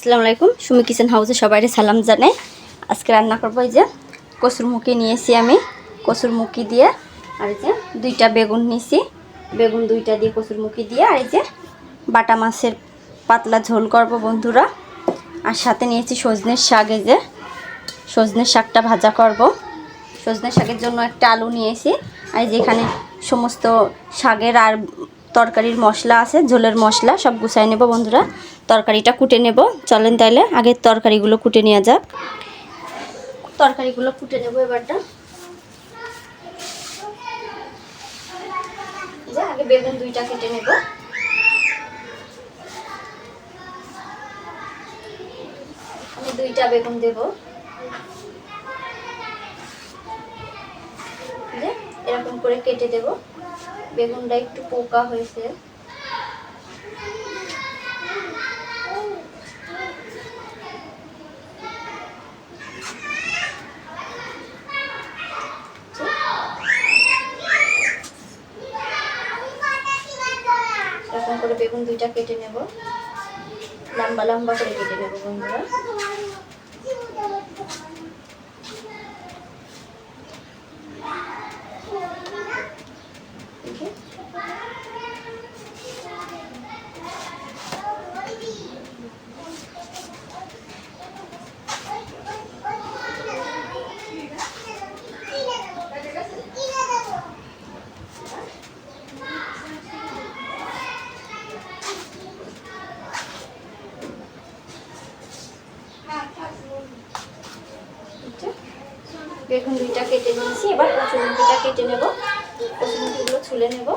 আসসালামু আলাইকুম। সুমি কিচেন হাউসে সবাইকে সালাম জানাই। আজকে রান্না করবো এই যে কসুরমুখী নিয়েছি আমি, কসুরমুখী দিয়ে, আর এই যে দুইটা বেগুন নিয়েছি, বেগুন দুইটা দিয়ে কসুরমুখী দিয়ে, আর এই যে বাটা মাছের পাতলা ঝোল করব বন্ধুরা। আর সাথে নিয়েছি সজনের শাক, এই যে সজনের শাকটা ভাজা করব। সজনের শাকের জন্য একটা আলু নিয়েছি, আর যেখানে সমস্ত শাকের আর তরকারির মশলা আছে, ঝোলের মশলা সব গুছাই নেব বন্ধুরা। তরকারিটা কুটে নেব, চলেন তাইলে আগে তরকারিগুলো কুটে নেওয়া যাক। তরকারিগুলো কুটে নেব এবারটা। আগে বেগুন দুইটা কেটে নেব। আমি দুইটা বেগুন দেব, এরকম করে কেটে দেব। বেগুনটা একটু পোকা হয়েছে, এরকম করে বেগুন দুইটা কেটে নেব, লম্বা লম্বা করে কেটে নেব বন্ধুরা। বেগুন দুইটা কেটে নিয়েছি, এবার কচুরমুখিটা কেটে নেব। কচুরমুখিগুলো ছুলে নেব।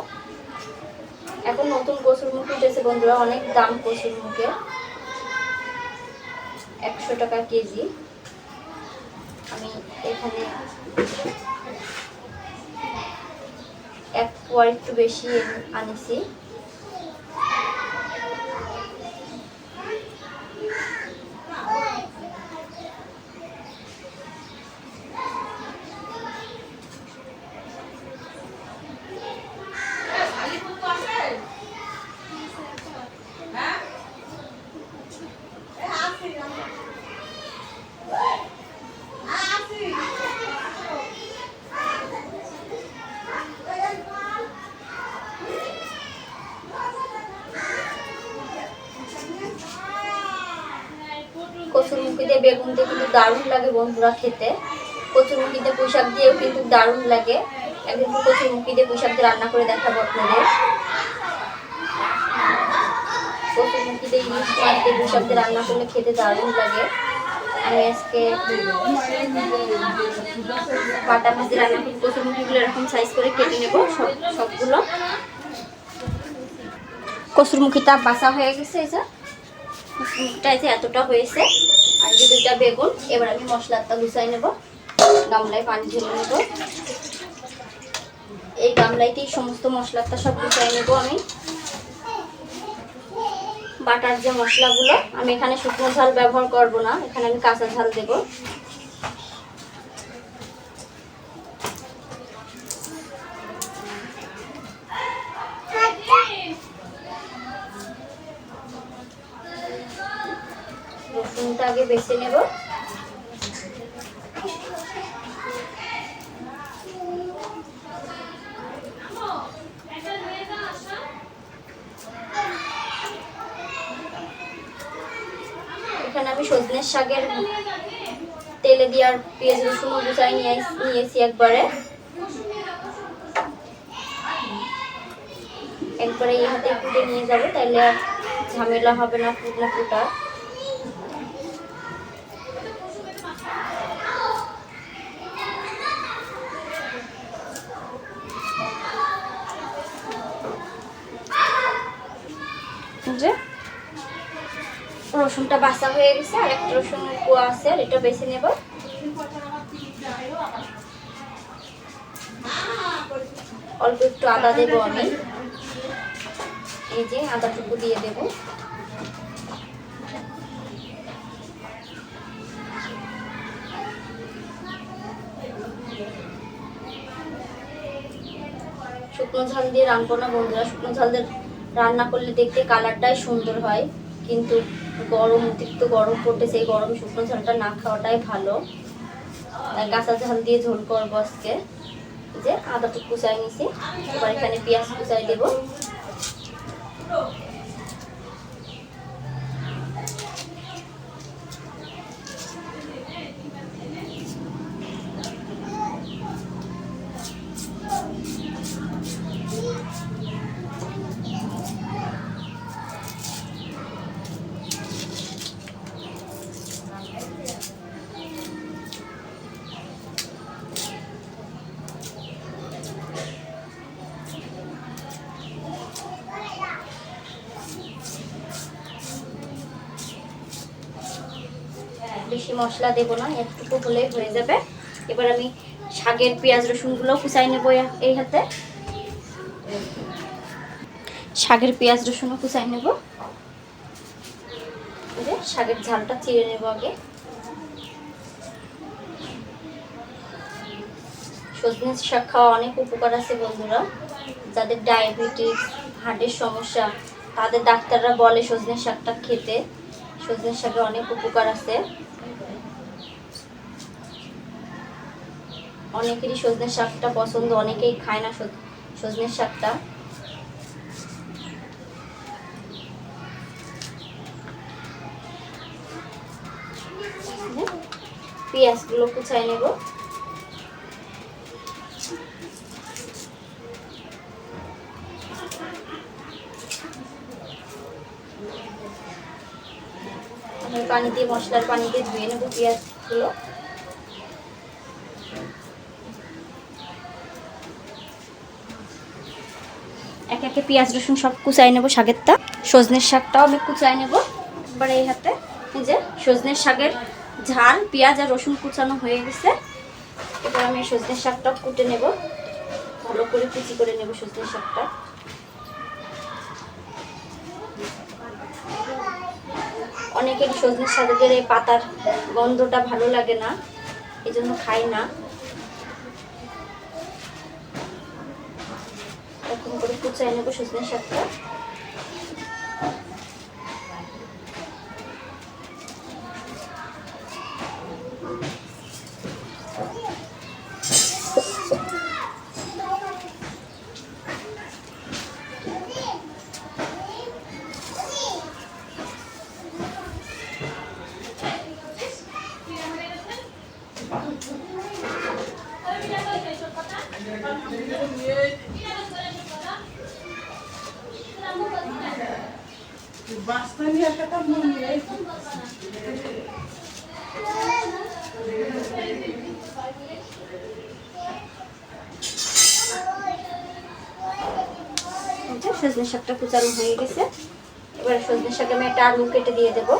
এখন নতুন কচুরমুখি উঠেছে বন্ধুরা, অনেক দাম কচুরমুখের, 100 টাকা কেজি। আমি এখানে এক পোয়া একটু বেশি আনিছি। কচুরমুখী দিয়ে বেগুন দিয়ে কিন্তু দারুণ লাগে বন্ধুরা খেতে। কচুরমুখী দিয়ে পুঁই শাক দিয়েও কিন্তু দারুণ লাগে। একদিন কচুরমুখী দিয়ে পুঁই শাক দিয়ে রান্না করে দেখাবো আপনাদের। কচুরমুখী দিয়ে ইলিশ মাছ দিয়ে পুঁই শাক দিয়ে রান্না করলে খেতে দারুণ লাগে। আমি আজকে বাটা মাছ দিয়ে রান্না করি। কচুরমুখীগুলো এরকম সাইজ করে কেটে নেব সবগুলো। কচুরমুখীটা বাছা হয়ে গেছে, এই যে কচুরমুখীটা এই যে এতটা হয়েছে। আর যে দুইটা বেগুন, এবার আমি মশলাটা গুছাই নেব। গামলায় পানি ঢেলে নেব। এই গামলাইতেই সমস্ত মশলাটা সব গুছাই নেব আমি। বাটার যে মশলাগুলো, আমি এখানে শুকনো ঝাল ব্যবহার করব না, এখানে আমি কাঁচা ঝাল দেব। রসুনটা আগে বেছে নেব। এখানে আমি সজনের শাকের তেলে দিয়ে আর পেঁয়াজ রসুন গুছাই নিয়েছি একবারে এই হাতে কুটে নিয়ে যাবো, তাহলে আর ঝামেলা হবে না কুটা। রসুনটা বাছা হয়ে গেছে, আর একটা রসুন কোয়া আছে, আর এটা বেছে নেব। অল্প একটু আদা দেব আমি, এই যে আদাটুকু দিয়ে দেব। শুকনো ঝাল দিয়ে রান্না না বন্ধুরা, শুকনো ঝাল দিয়ে রান্না করলে দেখতে কালারটাই সুন্দর হয়, কিন্তু গরম, অতিরিক্ত গরম পড়তেছে, এই গরম শুকনো ঝালটা না খাওয়াটাই ভালো। তাই কাঁচা ঝাল দিয়ে ঝোল করবো আজকে। যে আদাটা কুচাই নিছি, এবার এখানে পেঁয়াজ কুচাই দেবো। বেশি মশলা দেবো না, একটুকু হলেই হয়ে যাবে। এবার আমি শাকের পেঁয়াজ রসুনগুলো কুচাই নেবো এই হাতে। শাকের পেঁয়াজ রসুনও কুচাই নেব। শাকের ঝালটা চিড়ে নেব আগে। সজনে শাক খাওয়া অনেক উপকার আছে বন্ধুরা। যাদের ডায়াবেটিস, হার্টের সমস্যা, তাদের ডাক্তাররা বলে সজনে শাকটা খেতে। সজনে শাকে অনেক উপকার আছে। অনেকেরই সজনে শাকটা পছন্দ, অনেকেই খায় না সজনে শাকটা। পেঁয়াজগুলো কুচাই নেব। আমি পানি দিয়ে, মশলার পানি দিয়ে ধুয়ে নেব পেঁয়াজগুলো। একে একে পেঁয়াজ রসুন সব কুচাই নেব। শাকেরটা, সজনের শাকটাও আমি কুচাই নেব। এবার এই হাতে এই যে সজনের শাকের ঝাল, পেঁয়াজ আর রসুন কুচানো হয়ে গেছে। এবার আমি সজনের শাকটা কুটে নেব, ভালো করে কুচি করে নেব সজনের শাকটা। অনেকেরই সজনের শাকের এই পাতার গন্ধটা ভালো লাগে না, এই জন্য খাই না। এরকম করে কুচাই নেব সজনের শাকটা। সজনে শাকটা কুচানো হয়ে গেছে। এবার সজনে শাকে আমি একটা আলু কেটে দিয়ে দেবো।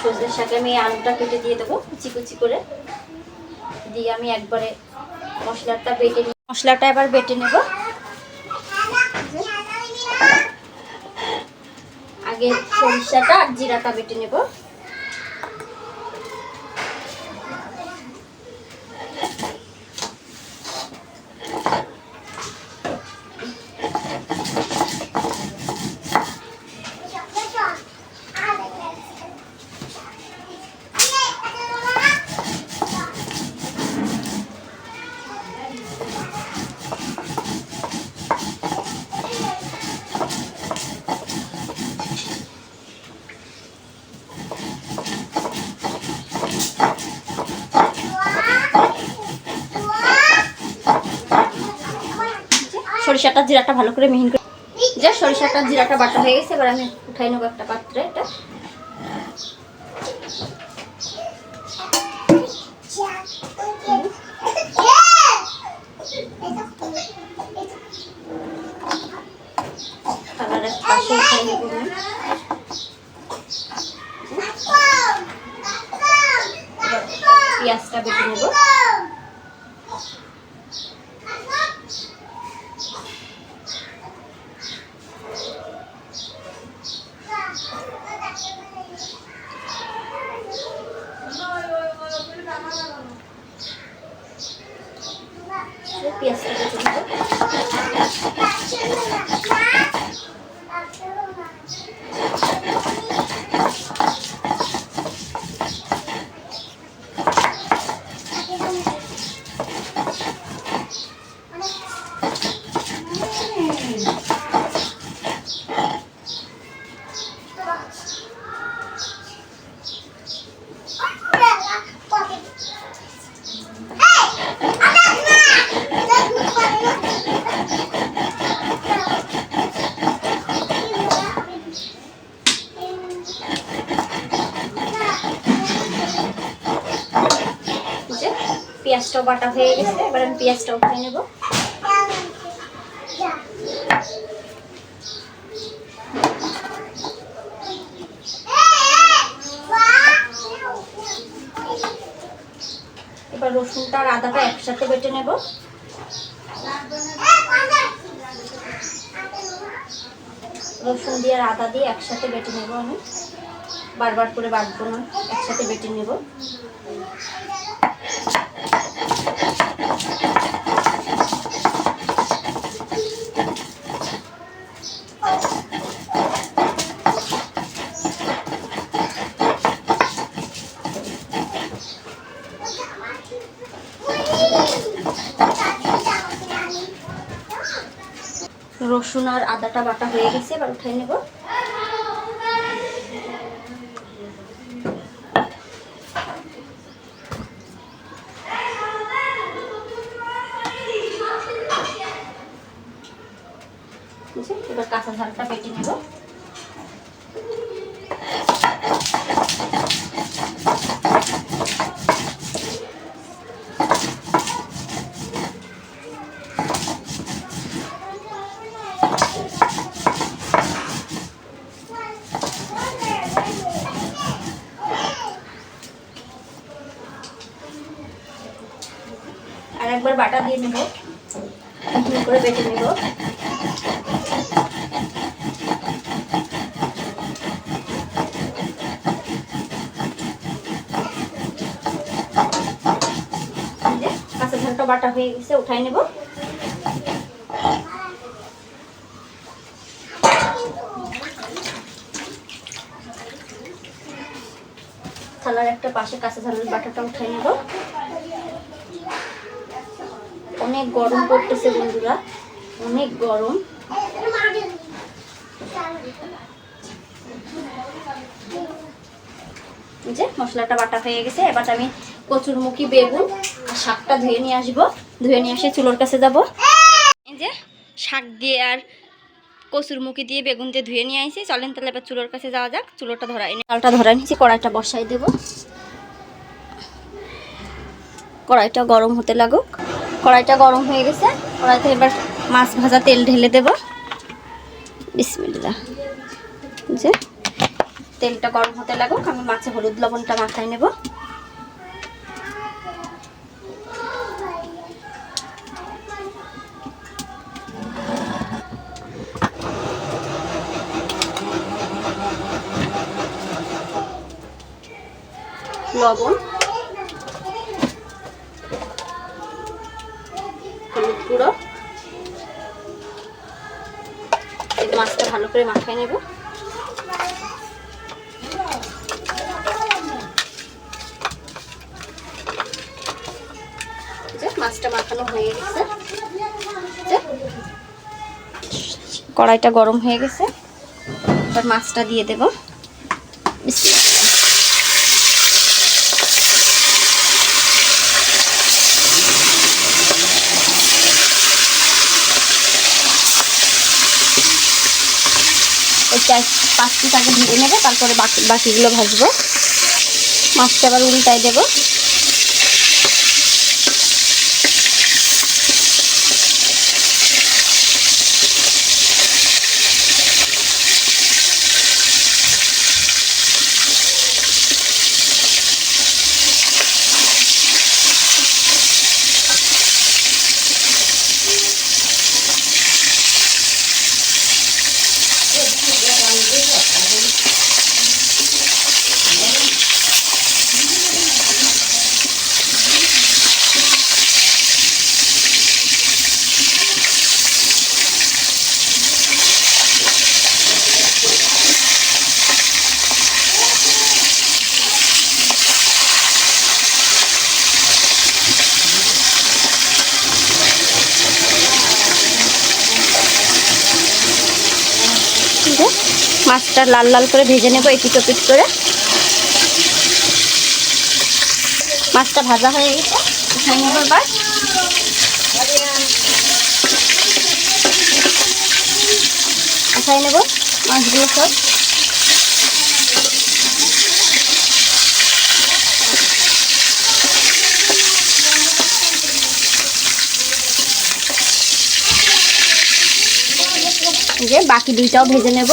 সজনের শাকে আমি আলুটা কেটে দিয়ে দেবো কুচি কুচি করে। দিয়ে আমি একবারে মশলাটা এবার বেটে নেব। আগে সরিষাটা আর জিরাটা বেটে নেব। সরিষাটা জিরাটা ভালো করে মিহিন করে যে সরিষাটা জিরাটা বাটা হয়ে গেছে। এবার আমি উঠাই নেবো একটা পাত্রে। এটা কালারের পাশে উঠাই নেবো আমি। পেঁয়াজটা বেটে নেব। পেঁয়াজটা বেটে নেব। পেঁয়াজটাও বাটা হয়ে গেছে, এবার আমি পেঁয়াজটা উঠিয়ে নেব। এবার রসুনটা আর আদাটা একসাথে বেটে নেব। রসুন দিয়ে আর আদা দিয়ে একসাথে বেটে নেব, আমি বারবার করে বাটবো না, একসাথে বেটে নেব। রসুন আর আদাটা বাটা হয়ে গেছে, এবার উঠাই নেব। এবার কাঁচা ঝালটা বেটে নেব। আর একবার বাটা দিয়ে নেব, করে বেটে নেব। কাঁচা ঝালটা বাটা হয়ে গেছে, উঠাই নেব। থালার একটা পাশে কাঁচা ঝালের বাটাটা উঠাই নেব। অনেক গরম পড়তেছে বন্ধুরা, অনেক গরম। যে মশলাটা বাটা হয়ে গেছে, এবার আমি কচুরমুখী, বেগুন আর শাকটা ধুয়ে নিয়ে আসবো। ধুয়ে নিয়ে এসে চুলোর কাছে যাব। এই যে শাক দিয়ে আর কচুরমুখী দিয়ে বেগুন দিয়ে ধুয়ে নিয়ে আসি। চলেন তাহলে এবার চুলোর কাছে যাওয়া যাক। চুলোটা ধরাই নি, চালটা ধরাই নিয়েছি, কড়াইটা বসাই দেব। কড়াইটা গরম হতে লাগুক। কড়াইটা গরম হয়ে গেছে, কড়াইতে এবার মাছ ভাজা তেল ঢেলে দেব। বিসমিল্লাহ। যে তেলটা গরম হতে লাগুক, আমি মাছে হলুদ লবণটা মাখাই নেব। লবণ, হলুদ গুঁড়ো, এই মাছটা ভালো করে মাখাই নেব। মাছটা মাখানো হয়ে গেছে, কড়াইটা গরম হয়ে গেছে, এবার মাছটা দিয়ে দেব। ওই 4-5 পিস আগে ভেজে নেবে, তারপরে বাকিগুলো ভাজবো। মাছটা আবার উল্টাই দেবো। মাছটা লাল লাল করে ভেজে নেব এপিট ওপিট করে। মাছটা ভাজা হয়ে গেছে, উঠাই নেব এবার। উঠাই নেব মাছগুলো সব। যে বাকি দুইটাও ভেজে নেব।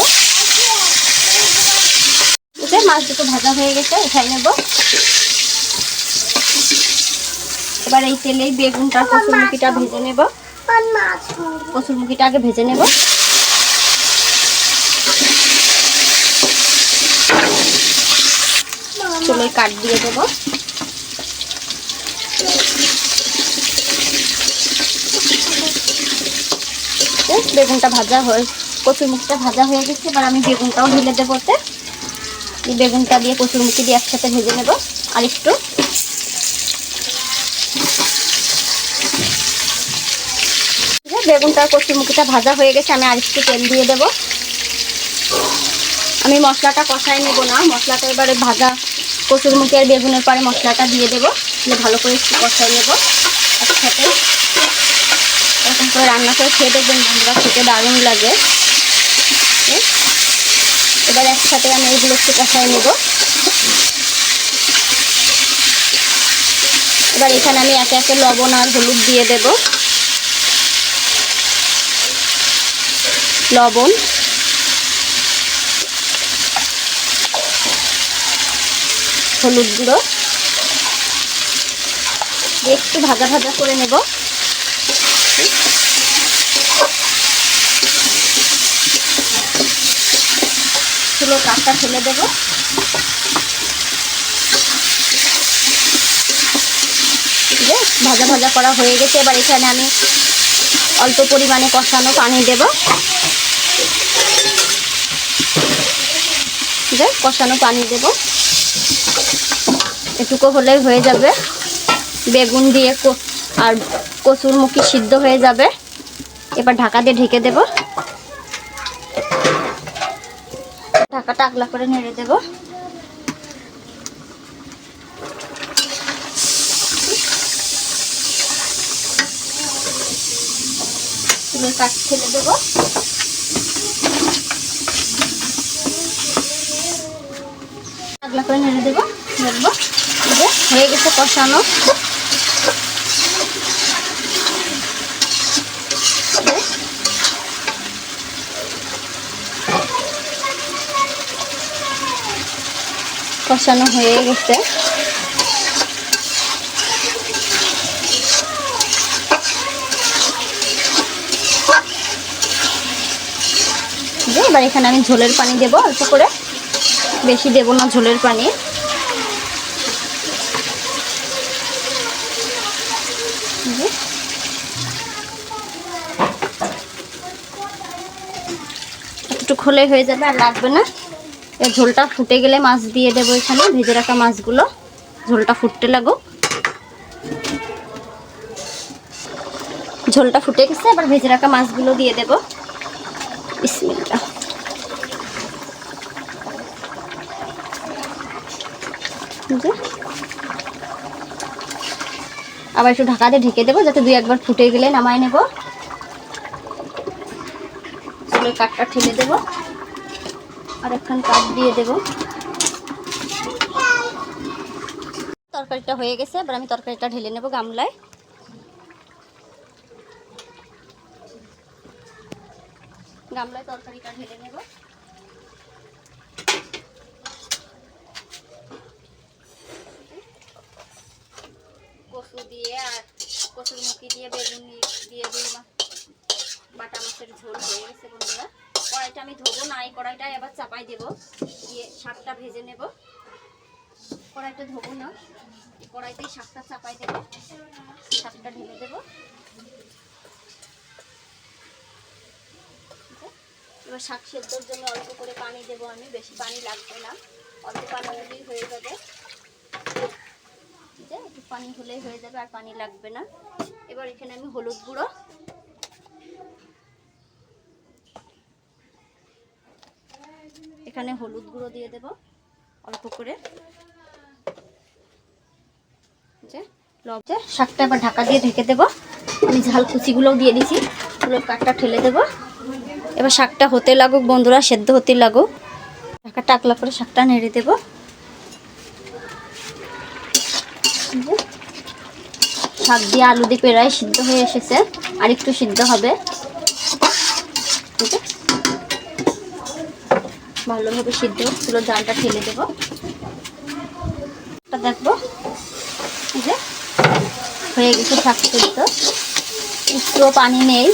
মাছ দুটো ভাজা হয়ে গেছে, উঠাই নেব। এবার এই তেলেই বেগুনটা কচুরমুখিটা ভেজে নেব। কচুরমুখিটা আগে ভেজে নেব। চুলোয় কাঠ দিয়ে দেব। বেগুনটা ভাজা হয়ে, কচুরমুখিটা ভাজা হয়ে গেছে। এবার আমি বেগুনটাও ঢেলে দেবো। বেগুনটা দিয়ে কচুরমুখি দিয়ে একসাথে ভেজে নেব আর একটু। বেগুনটা কচুরমুখিটা ভাজা হয়ে গেছে, আমি আর একটু তেল দিয়ে দেব। আমি মশলাটা কষাই নেব না, মশলাটা এবারে ভাজা কচুরমুখি আর বেগুনের পরে মশলাটা দিয়ে দেবো, ভালো করে একটু কষাই নেব একসাথে। এরকম করে রান্না করে খেয়ে দেখবেন বন্ধুরা, খেতে দারুণ লাগে। এবার একসাথে আমি এগুলো একটু কষাই নেব। এবার এখানে আমি একে একে লবণ আর হলুদ দিয়ে দেব। লবণ, হলুদ গুঁড়ো একটু ভাজা ভাজা করে নেব। চুলোর কাঠটা ফেলে দেব। ভাজা ভাজা করা হয়ে গেছে। এবার এখানে আমি অল্প পরিমাণে কষানো পানি দেব। কষানো পানি দেব, এটুকু হলেই হয়ে যাবে। বেগুন দিয়ে আর কচুরমুখি সিদ্ধ হয়ে যাবে। এবার ঢাকা দিয়ে ঢেকে দেব। ঢাকাটা আগলা করে নেড়ে দেব। চুলোর কাঠ ফেলে দেব। আগলা করে নেড়ে দেবো। দেখবো হয়ে গেছে কষানো। কষানো হয়ে গেছে। এবার এখানে আমি ঝোলের পানি দেব অল্প করে, বেশি দেব না ঝোলের পানি। একটু খোলে হয়ে যাবে, আর লাগবে না। এর ঝোলটা ফুটে গেলে মাছ দিয়ে দেবো। এখানে ভেজে রাখা মাছগুলো, ঝোলটা ফুটতে লাগো। ঝোলটা ফুটে গেছে, এবার ভেজে রাখা মাছগুলো দিয়ে দেব। বিসমিল্লাহ। আবার একটু ঢাকা দিয়ে ঢেকে দেবো, যাতে দুই একবার ফুটে গেলে নামাই নেব। চুলের কাঠটা ঠেলে দেব, আর একখান কাঠ দিয়ে দেব। তরকারিটা হয়ে গেছে, এবার আমি তরকারিটা ঢেলে নেব গামলায়। গামলায় তরকারিটা ঢেলে নেব। কচু দিয়ে আর কচুরমুখি দিয়ে বেগুন দিয়ে বাটা মাছের ঝোল হয়ে গেছে বন্ধুরা। কড়াইটা আমি ধোবো না, এই কড়াইটায় আবার চাপাই দেব, দিয়ে শাকটা ভেজে নেব। কড়াইটা ধোবো না, এই কড়াইতেই শাকটা চাপাই দেব। শাকটা ঢেলে দেব। এবার শাক সেদ্ধর জন্য অল্প করে পানি দেব আমি, বেশি পানি লাগবে না, অল্প পানি হলেই হয়ে যাবে। একটু পানি হলেই হয়ে যাবে, আর পানি লাগবে না। এবার এখানে আমি হলুদ গুঁড়ো, এখানে হলুদ গুঁড়ো দিয়ে দেব অল্প করে। শাকটা এবার ঢাকা দিয়ে ঢেকে দেব। আমি ঝাল কুচিগুলোও দিয়ে দিছি, পুরো কাঠটা ঠেলে দেব। এবার শাকটা হতে লাগুক বন্ধুরা, সেদ্ধ হতে লাগুক। ঢাকা টাকলা করে শাকটা নেড়ে দেব। শাক দিয়ে আলু দিয়ে প্রায় সিদ্ধ হয়ে এসেছে, আর একটু সিদ্ধ হবে। ভালোভাবে সিদ্ধ, পুরো জালটা ঠেলে দেবো। দেখবো যে হয়ে গেছে শাক সিদ্ধ, একটুও পানি নেই।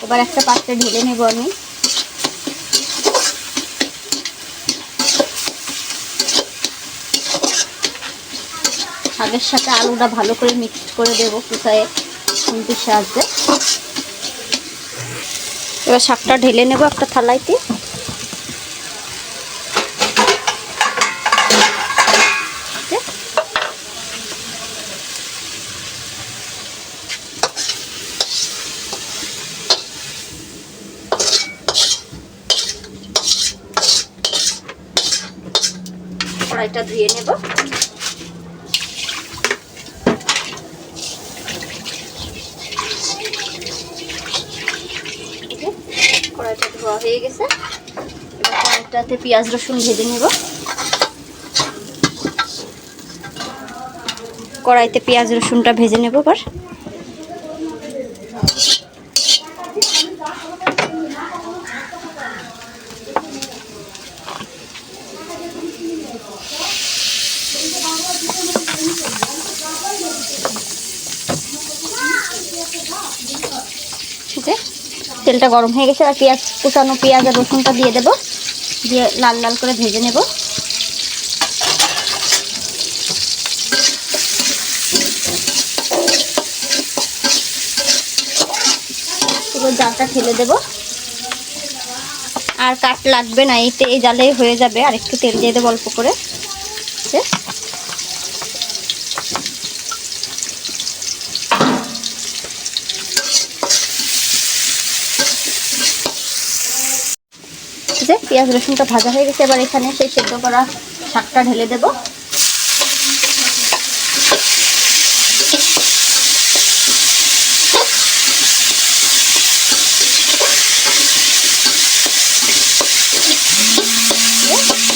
এবার একটা পাত্রে ঢেলে নেব আমি। শাকের সাথে আলুটা ভালো করে মিক্স করে দেবো কুচায়ে খুন্তির সাহায্যে। এবার শাকটা ঢেলে নেব একটা থালাইতে। কড়াইটা ধুয়ে নেব। কড়াইটা ধোয়া হয়ে গেছে। এবার কড়াইটাতে পেঁয়াজ রসুন ভেজে নেব। কড়াইতে পেঁয়াজ রসুনটা ভেজে নেব। এবার তেলটা গরম হয়ে গেছে, আর পেঁয়াজ কুচানো পেঁয়াজ আর রসুনটা দিয়ে দেব, দিয়ে লাল লাল করে ভেজে নেব। এবার জালটা ঠেলে দেব। আর কাট লাগবে না, এই জালে হয়ে যাবে। আর একটু তেল দিয়ে দেবো অল্প করে। পেঁয়াজ রসুনটা ভাজা হয়ে গেছে। এবার এখানে সেই সেদ্ধ করা শাকটা ঢেলে দেব।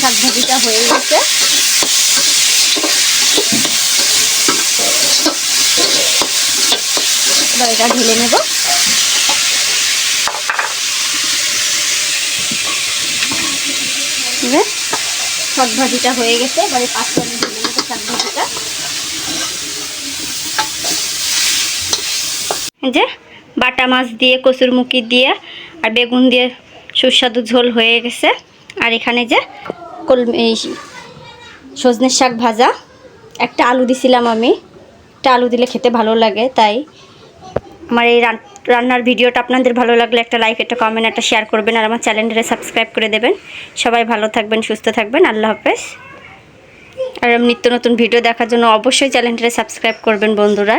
শাক ভাজিটা হয়ে গেছে। এবার এটা ঢেলে নেব। শাক ভাজিটা হয়ে গেছে। এবারে পাঁচটা আমি ঢেলে নেব শাক ভাজিটা। যে বাটা মাছ দিয়ে, কচুরমুখী দিয়ে আর বেগুন দিয়ে সুস্বাদু ঝোল হয়ে গেছে। আর এখানে যে সজনের শাক ভাজা, একটা আলু দিছিলাম আমি। একটা আলু দিলে খেতে ভালো লাগে, তাই আমার এই রান্নার ভিডিওটা আপনাদের ভালো লাগলে একটা লাইক, একটা কমেন্ট, একটা শেয়ার করবেন। আর আমার চ্যানেলটা সাবস্ক্রাইব করে দেবেন। সবাই ভালো থাকবেন, সুস্থ থাকবেন। আল্লাহ হাফেজ। আর নিত্য নতুন ভিডিও দেখার জন্য অবশ্যই চ্যানেলটা সাবস্ক্রাইব করবেন বন্ধুরা।